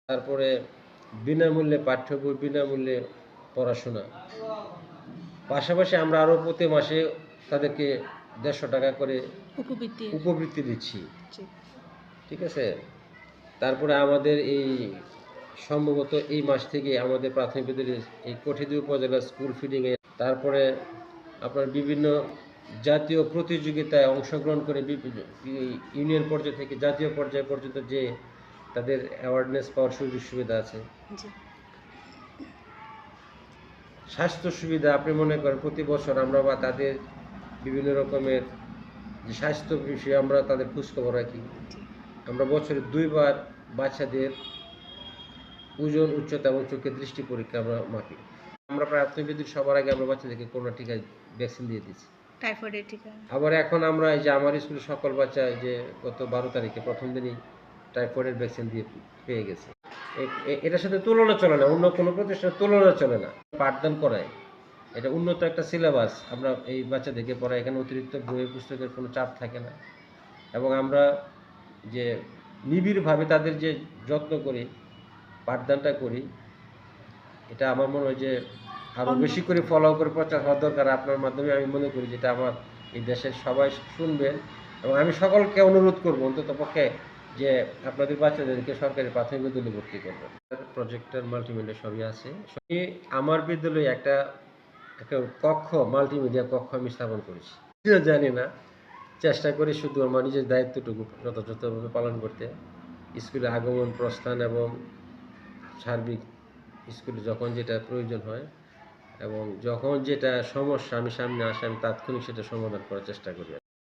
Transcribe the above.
তারপরে বিনামূল্যে পাঠ্য বই, বিনামূল্যে পড়াশোনা। পাশাপাশি আমরা আরও প্রতি মাসে তাদেরকে ৳১৫০ করে উপবৃত্তি দিচ্ছি। ঠিক আছে? তারপরে আমাদের এই সম্ভবত এই মাস থেকে আমাদের প্রাথমিক বিদ্যালয়ে এই কঠিয়াদী উপজেলা স্কুল ফিডিংয়ে তারপরে আপনার বিভিন্ন জাতীয় প্রতিযোগিতায় অংশগ্রহণ করে ইউনিয়ন পর্যায় থেকে জাতীয় পর্যায় পর্যন্ত যে তাদের অ্যাওয়ারনেস পাওয়ার সুযোগ সুবিধা আছে। স্বাস্থ্য সুবিধা আপনি মনে করেন প্রতি বছর আমরা বা তাদের বিভিন্ন রকমের যে স্বাস্থ্য বিষয়ে আমরা তাদের খোঁজখবর রাখি। আমরা বছরে 2 বার বাচ্চাদের ওজন, উচ্চতা এবং চোখের দৃষ্টি পরীক্ষা আমরা মাপি। আমরা প্রাথমিক বিদ্যালয়ে সবার আগে আমরা বাচ্চাদেরকে করোনা টিকা ভ্যাকসিন দিয়ে দিচ্ছি। টাইফয়েডের টিকা। আবার এখন আমরা এই যে আমার স্কুলের সকল বাচ্চা যে গত 12 তারিখে প্রথম দিনই টাইফয়েডের ভ্যাকসিন দিয়ে পেয়ে গেছে। এটার সাথে তুলনা চলে না, অন্য কোনো প্রতিষ্ঠানের তুলনা চলে না। পাঠদান করায় এটা উন্নত একটা সিলেবাস আমরা এই বাচ্চাদেরকে পড়াই। এখানে অতিরিক্ত বই পুস্তকের কোনো চাপ থাকে না এবং আমরা যে নিবিড়ভাবে তাদের যে যত্ন করি, পাঠদানটা করি, এটা আমার মনে হয় যে আরও বেশি করে ফলো করে প্রচার হওয়া দরকার। আপনার মাধ্যমে আমি মনে করি যেটা আমার এই দেশের সবাই শুনবেন এবং আমি সকলকে অনুরোধ করব অন্ততপক্ষে যে আপনাদের বাচ্চাদেরকে সরকারি প্রাথমিক বিদ্যালয়ে ভর্তি করবেন। প্রজেক্টর, মাল্টিমিডিয়া সবই আছে। আমার বিদ্যালয়ে একটা কক্ষ, মাল্টিমিডিয়া কক্ষ আমি স্থাপন করেছি। জানি না, চেষ্টা করি শুধু আমার নিজের দায়িত্বটুকু যথাযথভাবে পালন করতে। স্কুলে আগমন, প্রস্থান এবং সার্বিক স্কুলে যখন যেটা প্রয়োজন হয় এবং যখন যেটা সমস্যা আমি সামনে আসে আমি তাৎক্ষণিক সেটা সমাধান করার চেষ্টা করি।